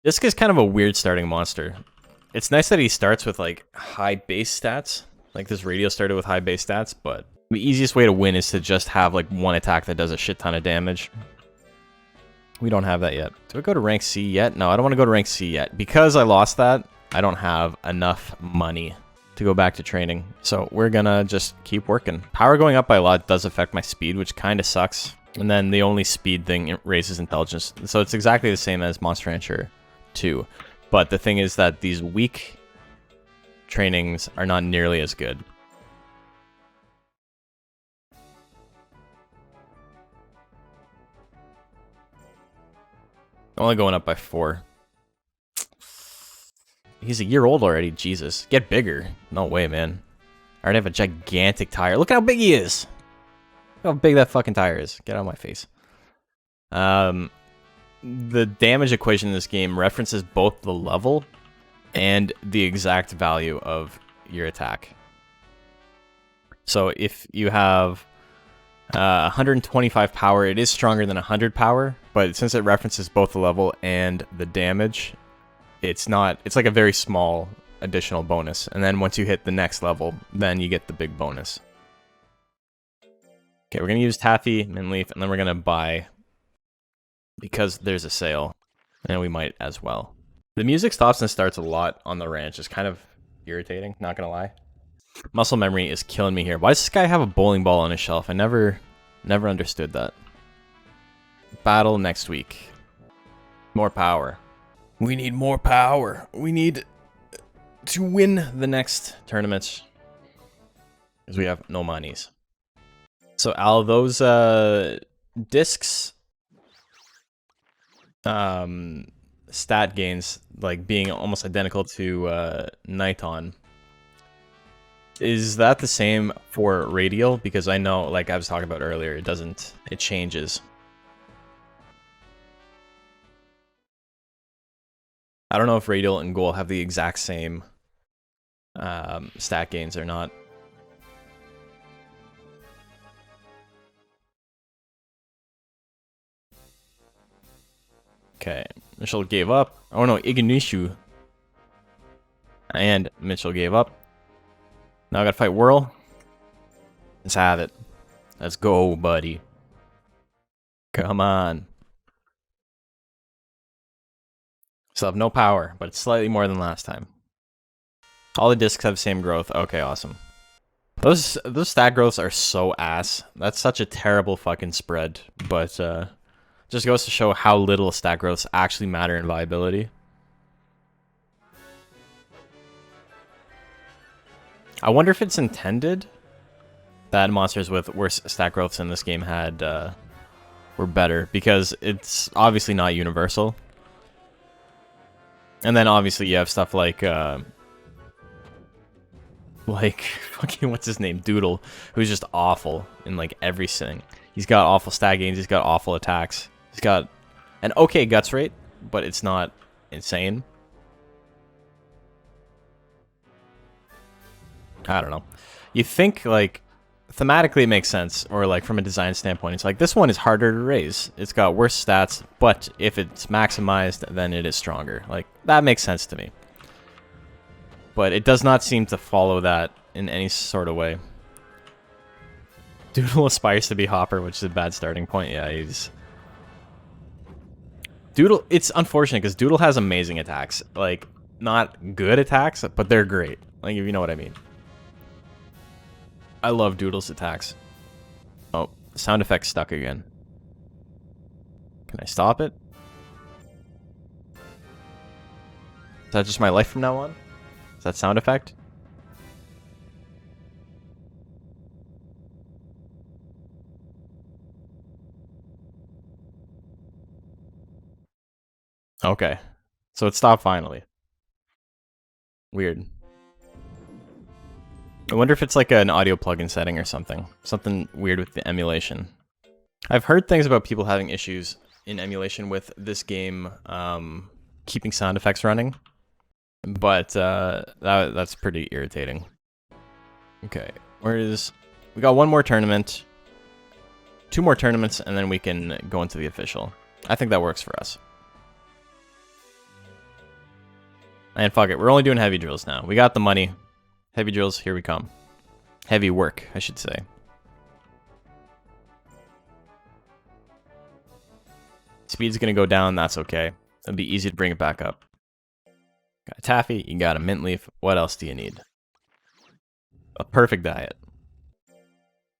This guy's kind of a weird starting monster. It's nice that he starts with like high base stats. Like this radio started with high base stats, but the easiest way to win is to just have like one attack that does a shit ton of damage. We don't have that yet. Do I go to rank C yet? No, I don't want to go to rank C yet. Because I lost that, I don't have enough money to go back to training. So we're gonna just keep working. Power going up by a lot does affect my speed, which kind of sucks. And then the only speed thing raises intelligence. So it's exactly the same as Monster Rancher 2. But the thing is that these weak trainings are not nearly as good. Only going up by 4. He's a year old already, Jesus. Get bigger. No way, man. I already have a gigantic tire. Look how big he is! Look how big that fucking tire is. Get out of my face. The damage equation in this game references both the level and the exact value of your attack. So if you have 125 power, it is stronger than 100 power, but since it references both the level and the damage, it's like a very small additional bonus. And then once you hit the next level, then you get the big bonus. Okay, we're going to use Taffy, Minleaf, and then we're going to buy because there's a sale, and we might as well. The music stops and starts a lot on the ranch. It's kind of irritating, not going to lie. Muscle memory is killing me here. Why does this guy have a bowling ball on his shelf? I never understood that. Battle next week. More power. We need more power. We need to win the next tournaments. Because we have no monies. So Al, those discs stat gains, like being almost identical to Niton. Is that the same for Radial? Because I know, like I was talking about earlier, it changes. I don't know if Radial and Ghoul have the exact same stat gains or not. Okay, Mitchell gave up. Oh no, Ignishu. And Mitchell gave up. Now I gotta fight Whirl. Let's have it. Let's go, buddy. Come on. Still have no power, but it's slightly more than last time. All the discs have the same growth. Okay, awesome. Those stat growths are so ass. That's such a terrible fucking spread, but just goes to show how little stat growths actually matter in viability. I wonder if it's intended that monsters with worse stat growths in this game had were better, because it's obviously not universal. And then obviously you have stuff like fucking what's his name, Doodle, who's just awful in like everything. He's got awful stat gains, he's got awful attacks, he's got an okay guts rate, but it's not insane. I don't know. You think, like, thematically it makes sense, or, like, from a design standpoint, it's like, this one is harder to raise. It's got worse stats, but if it's maximized, then it is stronger. Like, that makes sense to me. But it does not seem to follow that in any sort of way. Doodle aspires to be Hopper, which is a bad starting point. Yeah, he's... Doodle, it's unfortunate, because Doodle has amazing attacks. Like, not good attacks, but they're great. Like, if you know what I mean. I love Doodle's attacks. Oh, sound effect stuck again. Can I stop it? Is that just my life from now on? Is that sound effect? Okay. So it stopped finally. Weird. I wonder if it's like an audio plugin setting or something. Something weird with the emulation. I've heard things about people having issues in emulation with this game keeping sound effects running. But that's pretty irritating. Okay, we got one more tournament. 2 more tournaments, and then we can go into the official. I think that works for us. And fuck it, we're only doing heavy drills now. We got the money. Heavy drills, here we come. Heavy work, I should say. Speed's gonna go down, that's okay. It'll be easy to bring it back up. Got a taffy, you got a mint leaf. What else do you need? A perfect diet.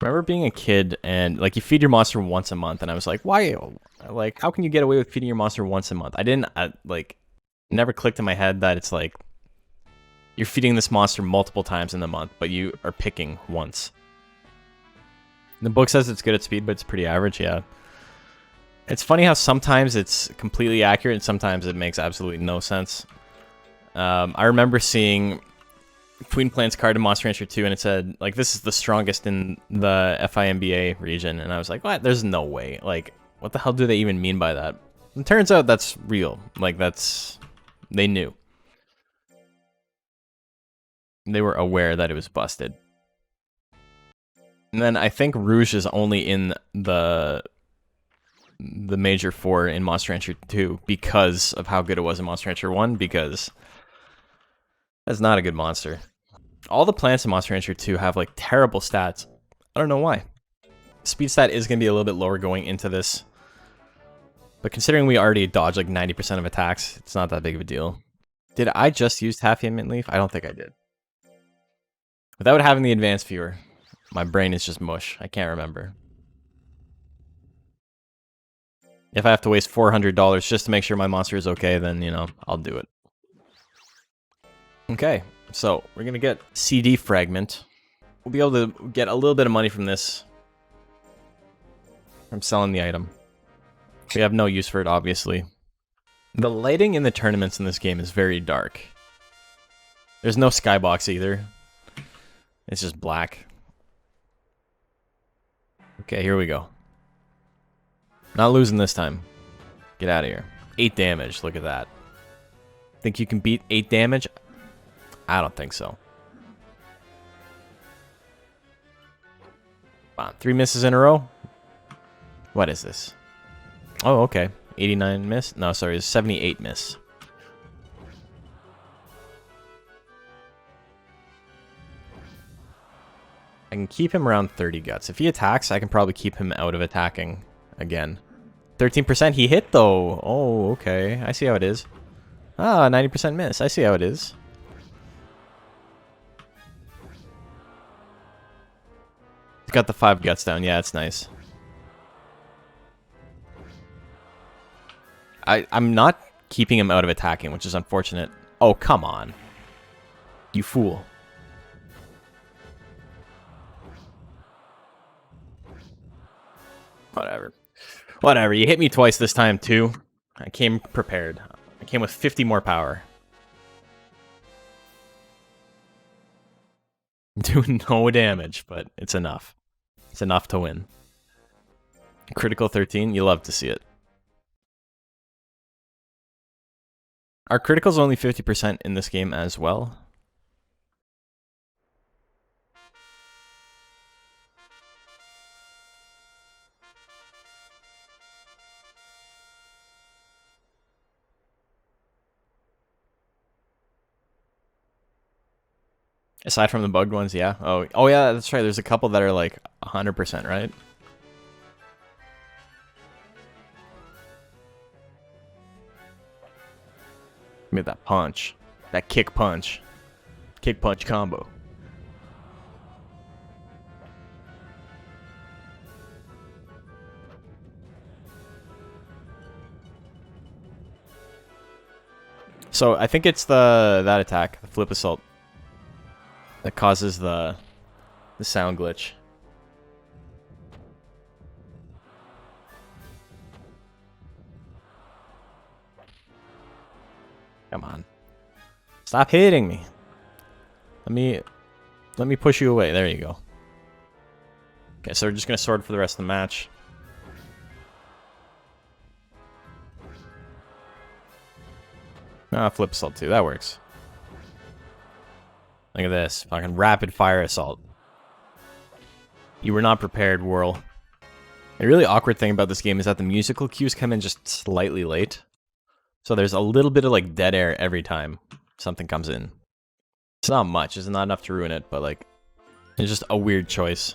Remember being a kid and like you feed your monster once a month, and I was like, why? Like, how can you get away with feeding your monster once a month? I didn't like, never clicked in my head that it's like you're feeding this monster multiple times in the month, but you are picking once. The book says it's good at speed, but it's pretty average. Yeah. It's funny how sometimes it's completely accurate and sometimes it makes absolutely no sense. I remember seeing Queen Plant's card in Monster Rancher 2, and it said, like, this is the strongest in the FIMBA region. And I was like, what? There's no way. Like, what the hell do they even mean by that? And it turns out that's real. Like, that's... They knew. They were aware that it was busted. And then I think Rouge is only in the Major 4 in Monster Rancher 2 because of how good it was in Monster Rancher 1, because that's not a good monster. All the plants in Monster Rancher 2 have like terrible stats. I don't know why. Speed stat is going to be a little bit lower going into this, but considering we already dodge like 90% of attacks, it's not that big of a deal. Did I just use Taffy and Mint Leaf? I don't think I did. Without having the advanced viewer, my brain is just mush. I can't remember. If I have to waste $400 just to make sure my monster is okay, then, you know, I'll do it. Okay, so we're going to get CD Fragment. We'll be able to get a little bit of money from this. From selling the item. We have no use for it, obviously. The lighting in the tournaments in this game is very dark. There's no skybox either. It's just black. Okay, here we go. Not losing this time. Get out of here. 8 damage, look at that. Think you can beat 8 damage? I don't think so. Come on, 3 misses in a row? What is this? Oh, okay. 89 miss? No, sorry, it's 78 miss. I can keep him around 30 guts. If he attacks, I can probably keep him out of attacking again. 13% he hit, though. Oh, okay. I see how it is. Ah, 90% miss. I see how it is. He's got the 5 guts down. Yeah, it's nice. I'm not keeping him out of attacking, which is unfortunate. Oh, come on. You fool. Whatever. Whatever, you hit me twice this time, too. I came prepared. I came with 50 more power. Doing no damage, but it's enough. It's enough to win. Critical 13, you love to see it. Are criticals only 50% in this game as well? Aside from the bugged ones, yeah. Oh yeah, that's right. There's a couple that are like 100%, right? Give me that punch. That kick punch. Kick punch combo. So I think it's that attack, the flip assault, that causes the sound glitch. Come on. Stop hitting me. Let me push you away. There you go. Okay, so we're just gonna sword for the rest of the match. Ah, flip assault too. That works. Look at this. Fucking rapid fire assault. You were not prepared, Whirl. The really awkward thing about this game is that the musical cues come in just slightly late. So there's a little bit of like dead air every time. something comes in. It's not much. It's not enough to ruin it, but like, it's just a weird choice.